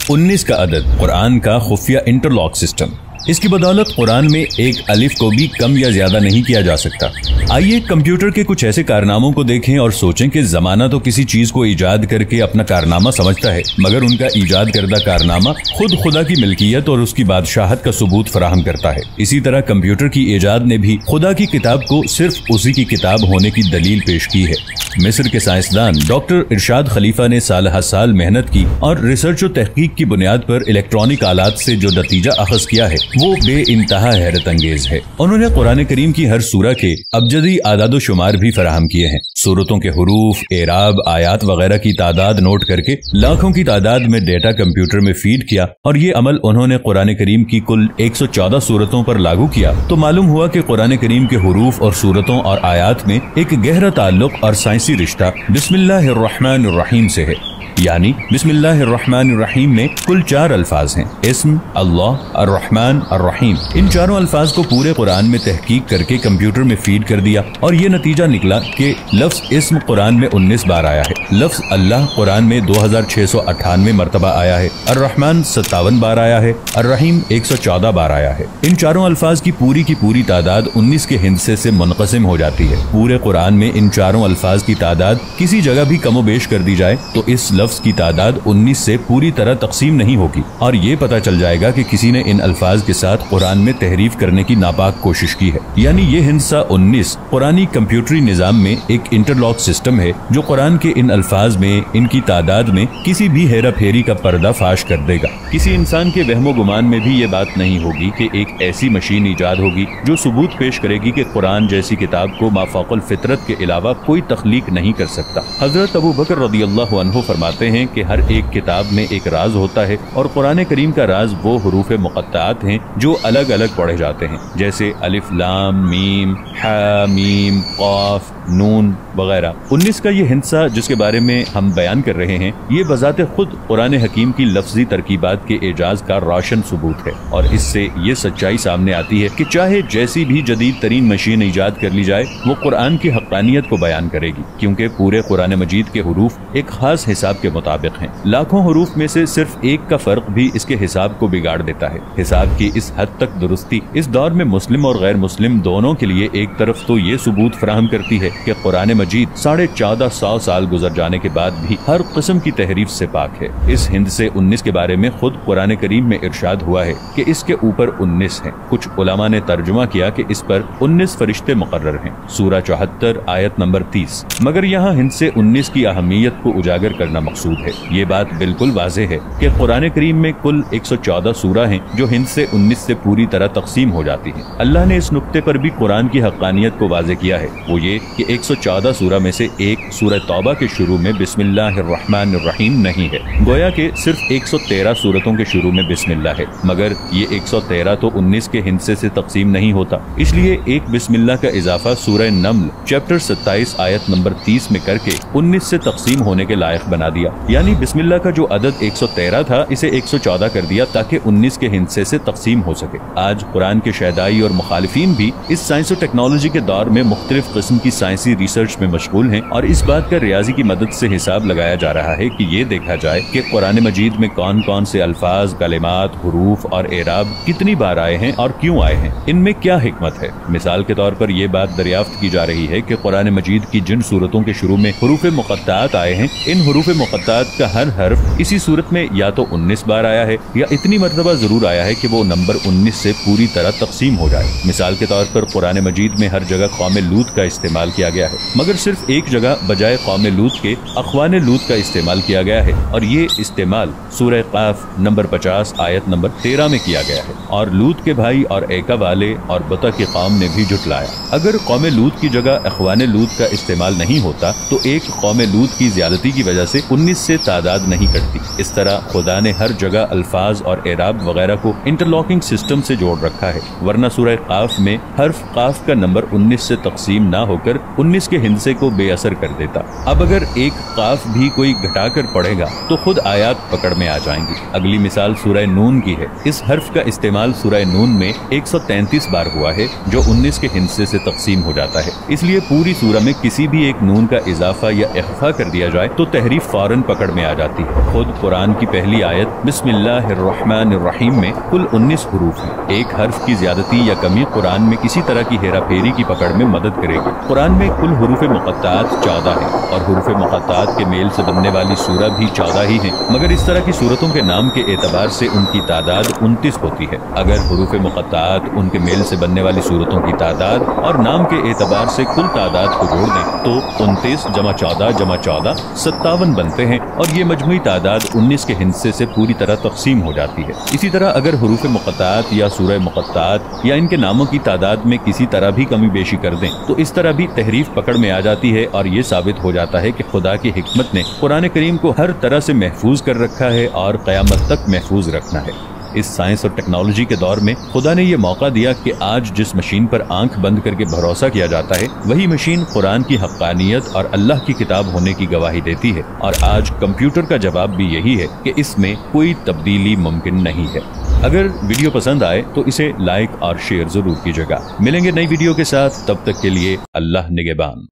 19 का अदद कुरान का खुफिया इंटरलॉक सिस्टम। इसकी बदौलत कुरान में एक अलिफ को भी कम या ज्यादा नहीं किया जा सकता। आइए कंप्यूटर के कुछ ऐसे कारनामों को देखें और सोचें कि जमाना तो किसी चीज को ईजाद करके अपना कारनामा समझता है, मगर उनका ईजाद करदा कारनामा खुद खुदा की मिल्कियत और उसकी बादशाहत का सबूत फराहम करता है। इसी तरह कंप्यूटर की ईजाद ने भी खुदा की किताब को सिर्फ उसी की किताब होने की दलील पेश की है। मिस्र के साइंसदान डॉक्टर इरशाद खलीफा ने साल हर साल मेहनत की और रिसर्च और तहकीक की बुनियाद पर इलेक्ट्रॉनिक आलात से जो नतीजा अखज किया है वो बेइंतहा हैरत अंगेज है। उन्होंने कुरान करीम की हर सूरा के अबजदी आदाद शुमार भी फराहम किए हैं। सूरतों के हुरूफ, एराब, आयात वगैरह की तादाद नोट करके लाखों की तादाद में डेटा कंप्यूटर में फीड किया और ये अमल उन्होंने कुरान करीम की कुल 114 सूरतों पर लागू किया तो मालूम हुआ कि कुरान करीम के हुरूफ और सूरतों और आयात में एक गहरा ताल्लुक और साइंसी रिश्ता बिस्मिल्लाहिर्रहमानिर्रहीम से है। यानी बिस्मिल्लाहिर्रहमानिर्रहीम में कुल 4 अल्फाज हैं, इस्म, अल्लाह, अर्रहमान, अर्रहीम। इन चारों अल्फाज को पूरे कुरान में तहकीक करके कंप्यूटर में फीड कर दिया और ये नतीजा निकला कि लफ्ज इस्म कुरान में 19 बार आया है, लफ्ज अल्लाह कुरान में 2698 मरतबा आया है, अर्रहमान 57 बार आया है, अर्रहीम 114 बार आया है। इन चारों अल्फाज की पूरी तादाद 19 के हिस्से से मुनक़सिम हो जाती है। पूरे कुरान में इन चारों अल्फाज की तादाद किसी जगह भी कमोबेश कर दी जाए तो इस लफ्ज की तादाद 19 से पूरी तरह तकसीम नहीं होगी और ये पता चल जाएगा कि किसी ने इन अल्फाज के साथ कुरान में तहरीफ करने की नापाक कोशिश की है। यानी ये हिस्सा 19 कुरानी कंप्यूटरी निजाम में एक इंटरलॉक सिस्टम है जो कुरान के इन अल्फाज में, इनकी तादाद में किसी भी हेरा फेरी का पर्दा फाश कर देगा। किसी इंसान के वहमो गुमान में भी ये बात नहीं होगी कि एक ऐसी मशीन ईजाद होगी जो सबूत पेश करेगी कि कुरान जैसी किताब को माफाकुल फितरत के अलावा कोई तख्लीक नहीं कर सकता। हजरत अबू बकर रज़ियल्लाहु अन्हु फरमाते हैं कि हर एक किताब में एक राज होता है और कुरान करीम का राज वो हुरूफ मुक़त्ताअत हैं जो अलग अलग पढ़े जाते हैं, जैसे अलिफ लाम मीम हा मीम क़ाफ नून वगैरह। 19 का ये हिस्सा जिसके बारे में हम बयान कर रहे हैं ये बजाते खुद कुरान हकीम की लफ्जी तरकीबात के एजाज का रोशन सबूत है और इससे ये सच्चाई सामने आती है कि चाहे जैसी भी जदीद तरीन मशीन ईजाद कर ली जाए वो कुरान की हक़ानियत को बयान करेगी, क्योंकि पूरे कुरान मजीद के हुरूफ एक खास हिसाब के मुताबिक हैं। लाखों हुरूफ में से सिर्फ एक का फर्क भी इसके हिसाब को बिगाड़ देता है। हिसाब की इस हद तक दुरुस्ती इस दौर में मुस्लिम और गैर मुस्लिम दोनों के लिए एक तरफ तो ये सबूत फराहम करती है कि कुरान मजीद 1450 साल गुजर जाने के बाद भी हर किस्म की तहरीफ से पाक है। इस हिंद से 19 के बारे में खुद कुरान करीम में इरशाद हुआ है कि इसके ऊपर 19 हैं। कुछ उलमा ने तर्जुमा किया कि इस पर 19 फरिश्ते मुकर्रर हैं, सूरा 74 आयत नंबर 30। मगर यहाँ हिंद से 19 की अहमियत को उजागर करना मकसूद है। ये बात बिल्कुल वाज़ेह है कि कुरान करीम में कुल 114 सूरा हैं जो हिंद से 19 से पूरी तरह तकसीम हो जाती हैं। अल्लाह ने इस नुक्ते पर भी कुरान की हक़ानियत को वाज़ेह किया है, वो ये कि 114 सूरा में से एक सूरह तौबा के शुरू में बिस्मिल्लाहिर्रहमानिर्रहीम नहीं है, गोया के सिर्फ 113 सूरतों के शुरू में बिस्मिल्लाह है। मगर ये 113 तो 19 के हिस्से से तकसीम नहीं होता, इसलिए एक बिस्मिल्लाह का इजाफा सूरह नम्ल चैप्टर 27 आयत नंबर 30 में करके 19 से तकसीम होने के लायक बना दिया। यानी बिस्मिल्लाह का जो अदद 113 था इसे 114 कर दिया ताकि 19 के हिस्से से तकसीम हो सके। आज कुरान के शहदाई और मुखालिफिन भी इस साइंस और टेक्नोलॉजी के दौर में मुख्तलिफ किस्म की साइंसी रिसर्च में मशगूल हैं और इस बात का रियाजी की मदद से हिसाब लगाया जा रहा है कि ये देखा जाए कि कुरान मजीद में कौन कौन से अल्फाज, कलिमात, हुरूफ और एराब कितनी बार आए हैं और क्यों आए हैं, इनमें क्या हिकमत है। मिसाल के तौर पर यह बात दरियाफ्त की जा रही है कि कुरान मजीद की जिन सूरतों के शुरू में हुरूफ मुक़त्ताअत आए हैं, इन हुरूफ मुक़त्ताअत का हर हर्फ इसी सूरत में या तो 19 बार आया है या इतनी मरतबा जरूर आया है कि वो नंबर 19 से पूरी तरह तकसीम हो जाए। मिसाल के तौर पर कुरान मजीद में हर जगह कौम लूत का इस्तेमाल किया गया है, मगर सिर्फ एक जगह बजाय कौम लूत के अख़वान लूत का इस्तेमाल किया गया है और ये इस्तेमाल सूरह क़ाफ नंबर 50 आयत नंबर 13 में किया गया है। और लूत के भाई और एका वाले और बता की कौम ने भी जुटलाया। अगर कौम लूत की जगह अख़वान लूत का इस्तेमाल नहीं होता तो एक कौम लूत की ज़्यादती की वजह से 19 से तादाद नहीं कटती। इस तरह खुदा ने हर जगह अल्फाज और एराब वगैरह को इंटरलॉक लॉकिंग सिस्टम से जोड़ रखा है, वरना सूरह काफ में हर्फ काफ का नंबर 19 से तकसीम ना होकर 19 के हिंसे को बेअसर कर देता। अब अगर एक काफ भी कोई घटाकर पढ़ेगा तो खुद आयात पकड़ में आ जाएंगी। अगली मिसाल सूरह नून की है। इस हर्फ का इस्तेमाल सूरह नून में 133 बार हुआ है, जो 19 के हिंसे से तकसीम हो जाता है। इसलिए पूरी सूरह में किसी भी एक नून का इजाफा या इख्फा कर दिया जाए तो तहरीफ फौरन पकड़ में आ जाती है। खुद कुरान की पहली आयत बिस्मिल्लाहिर्रहमानिर्रहीम में कुल 19 हुरूफ हैं। एक हर्फ की ज्यादती या कमी कुरान में किसी तरह की हेरा फेरी की पकड़ में मदद करेगी। कुरान में कुल हुरूफ मुक़त्ताअत 14 हैं और हुरूफ मुक़त्ताअत के मेल से बनने वाली सूरह भी 14 ही हैं, मगर इस तरह की सूरतों के नाम के एतबार से उनकी तादाद 29 होती है। अगर हुरूफ मुक़त्ताअत उनके मेल से बनने वाली सूरतों की तादाद और नाम के एतबार से कुल तादाद को जोड़ दें तो 29 जमा 14 जमा 14 57 बनते हैं और ये मजमूई तादाद 19 के हिस्से से पूरी तरह तकसीम हो जाती है। इसी तरह अगर हुरूफ मुक़त्ताअत या सूरह मुक़त्ताअत या इनके नामों की तादाद में किसी तरह भी कमी बेशी कर दें तो इस तरह भी तहरीफ पकड़ में आ जाती है और ये साबित हो जाता है कि खुदा की हिकमत ने कुरान करीम को हर तरह से महफूज कर रखा है और क़यामत तक महफूज रखना है। इस साइंस और टेक्नोलॉजी के दौर में खुदा ने ये मौका दिया कि आज जिस मशीन पर आंख बंद करके भरोसा किया जाता है वही मशीन कुरान की हक़ानियत और अल्लाह की किताब होने की गवाही देती है। और आज कंप्यूटर का जवाब भी यही है कि इसमें कोई तब्दीली मुमकिन नहीं है। अगर वीडियो पसंद आए तो इसे लाइक और शेयर जरूर कीजिएगा। मिलेंगे नई वीडियो के साथ, तब तक के लिए अल्लाह निगहबान।